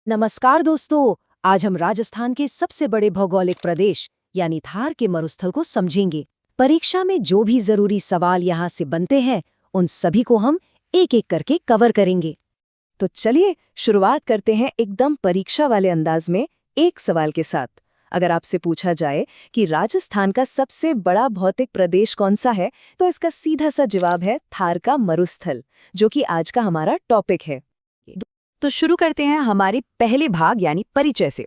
नमस्कार दोस्तों। आज हम राजस्थान के सबसे बड़े भौगोलिक प्रदेश यानी थार के मरुस्थल को समझेंगे। परीक्षा में जो भी जरूरी सवाल यहाँ से बनते हैं उन सभी को हम एक एक करके कवर करेंगे। तो चलिए शुरुआत करते हैं एकदम परीक्षा वाले अंदाज में एक सवाल के साथ। अगर आपसे पूछा जाए कि राजस्थान का सबसे बड़ा भौतिक प्रदेश कौन सा है, तो इसका सीधा सा जवाब है थार का मरुस्थल, जो कि आज का हमारा टॉपिक है। तो शुरू करते हैं हमारे पहले भाग यानी परिचय से।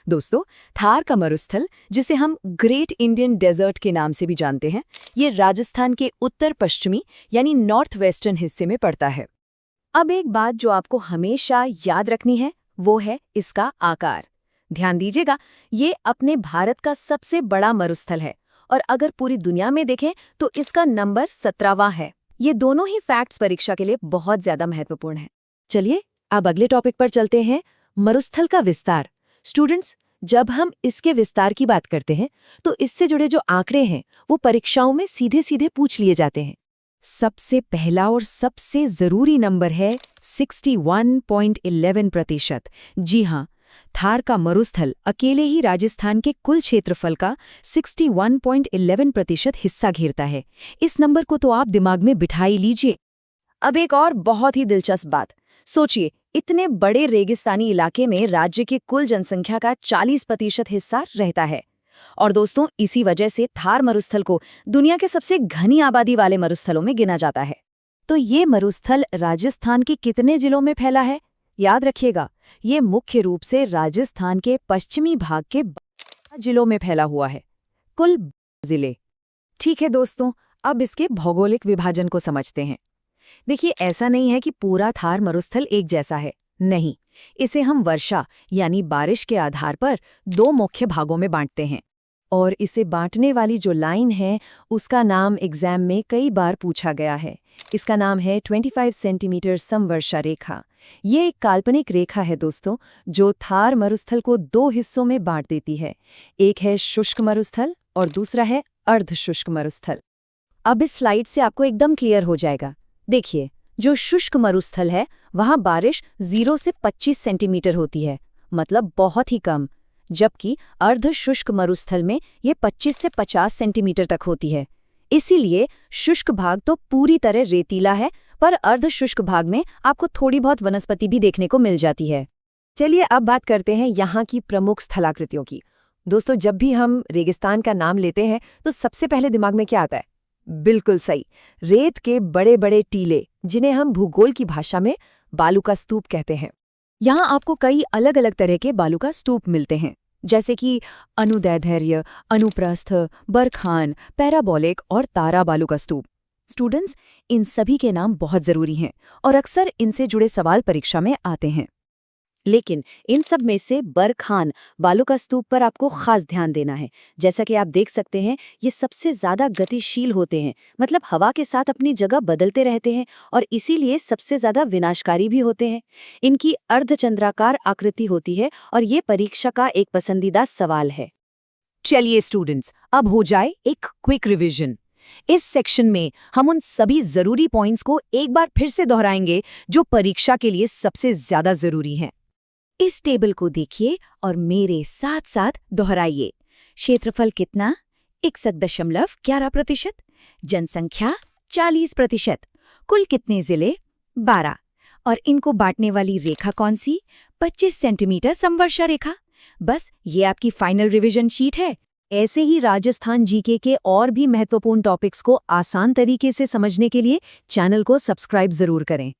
दोस्तों, थार का मरुस्थल, जिसे हम ग्रेट इंडियन डेजर्ट के नाम से भी जानते हैं, ये राजस्थान के उत्तर पश्चिमी यानी नॉर्थ वेस्टर्न हिस्से में पड़ता है। अब एक बात जो आपको हमेशा याद रखनी है वो है इसका आकार। ध्यान दीजिएगा, ये अपने भारत का सबसे बड़ा मरुस्थल है और अगर पूरी दुनिया में देखें तो इसका नंबर 17वां है। ये दोनों ही फैक्ट्स परीक्षा के लिए बहुत ज्यादा महत्वपूर्ण है। चलिए अब अगले टॉपिक पर चलते हैं, मरुस्थल का विस्तार। स्टूडेंट्स, जब हम इसके विस्तार की बात करते हैं तो इससे जुड़े जो आंकड़े हैं वो परीक्षाओं में सीधे सीधे पूछ लिए जाते हैं। सबसे पहला और सबसे जरूरी नंबर है 61.11%। जी हाँ, थार का मरुस्थल अकेले ही राजस्थान के कुल क्षेत्रफल का 61.11% हिस्सा घेरता है। इस नंबर को तो आप दिमाग में बिठा ही लीजिए। अब एक और बहुत ही दिलचस्प बात, सोचिए, इतने बड़े रेगिस्तानी इलाके में राज्य की कुल जनसंख्या का 40% हिस्सा रहता है। और दोस्तों, इसी वजह से थार मरुस्थल को दुनिया के सबसे घनी आबादी वाले मरुस्थलों में गिना जाता है। तो ये मरुस्थल राजस्थान के कितने जिलों में फैला है? याद रखिएगा, ये मुख्य रूप से राजस्थान के पश्चिमी भाग के 12 जिलों में फैला हुआ है। कुल 12 जिले। ठीक है दोस्तों, अब इसके भौगोलिक विभाजन को समझते हैं। देखिए, ऐसा नहीं है कि पूरा थार मरुस्थल एक जैसा है। नहीं, इसे हम वर्षा यानी बारिश के आधार पर 2 मुख्य भागों में बांटते हैं। और इसे बांटने वाली जो लाइन है उसका नाम एग्जाम में कई बार पूछा गया है। इसका नाम है 25 सेंटीमीटर समवर्षा रेखा। ये एक काल्पनिक रेखा है दोस्तों, जो थार मरुस्थल को 2 हिस्सों में बांट देती है। एक है शुष्क मरुस्थल और दूसरा है अर्ध शुष्क मरुस्थल। अब इस स्लाइड से आपको एकदम क्लियर हो जाएगा। देखिए, जो शुष्क मरुस्थल है वहाँ बारिश 0 से 25 सेंटीमीटर होती है, मतलब बहुत ही कम, जबकि अर्ध शुष्क मरुस्थल में ये 25 से 50 सेंटीमीटर तक होती है। इसीलिए शुष्क भाग तो पूरी तरह रेतीला है, पर अर्ध शुष्क भाग में आपको थोड़ी बहुत वनस्पति भी देखने को मिल जाती है। चलिए अब बात करते हैं यहाँ की प्रमुख स्थलाकृतियों की। दोस्तों, जब भी हम रेगिस्तान का नाम लेते हैं तो सबसे पहले दिमाग में क्या आता है? बिल्कुल सही, रेत के बड़े बड़े टीले, जिन्हें हम भूगोल की भाषा में बालू का स्तूप कहते हैं। यहाँ आपको कई अलग अलग तरह के बालू का स्तूप मिलते हैं, जैसे कि अनुदैर्ध्य, अनुप्रस्थ, बरखान, पैराबोलिक और तारा बालू का स्तूप। स्टूडेंट्स, इन सभी के नाम बहुत जरूरी हैं और अक्सर इनसे जुड़े सवाल परीक्षा में आते हैं। लेकिन इन सब में से बरखान बालू का स्तूप पर आपको खास ध्यान देना है। जैसा कि आप देख सकते हैं, ये सबसे ज्यादा गतिशील होते हैं, मतलब हवा के साथ अपनी जगह बदलते रहते हैं और इसीलिए सबसे ज्यादा विनाशकारी भी होते हैं। इनकी अर्धचंद्राकार आकृति होती है और ये परीक्षा का एक पसंदीदा सवाल है। चलिए स्टूडेंट्स, अब हो जाए एक क्विक रिवीजन। इस सेक्शन में हम उन सभी जरूरी पॉइंट्स को एक बार फिर से दोहराएंगे जो परीक्षा के लिए सबसे ज्यादा जरूरी हैं। इस टेबल को देखिए और मेरे साथ साथ दोहराइए। क्षेत्रफल कितना? 61.11%। जनसंख्या 40%। कुल कितने जिले? 12। और इनको बांटने वाली रेखा कौन सी? 25 सेंटीमीटर समवर्षा रेखा। बस ये आपकी फाइनल रिवीजन शीट है। ऐसे ही राजस्थान जीके के और भी महत्वपूर्ण टॉपिक्स को आसान तरीके से समझने के लिए चैनल को सब्सक्राइब जरूर करें।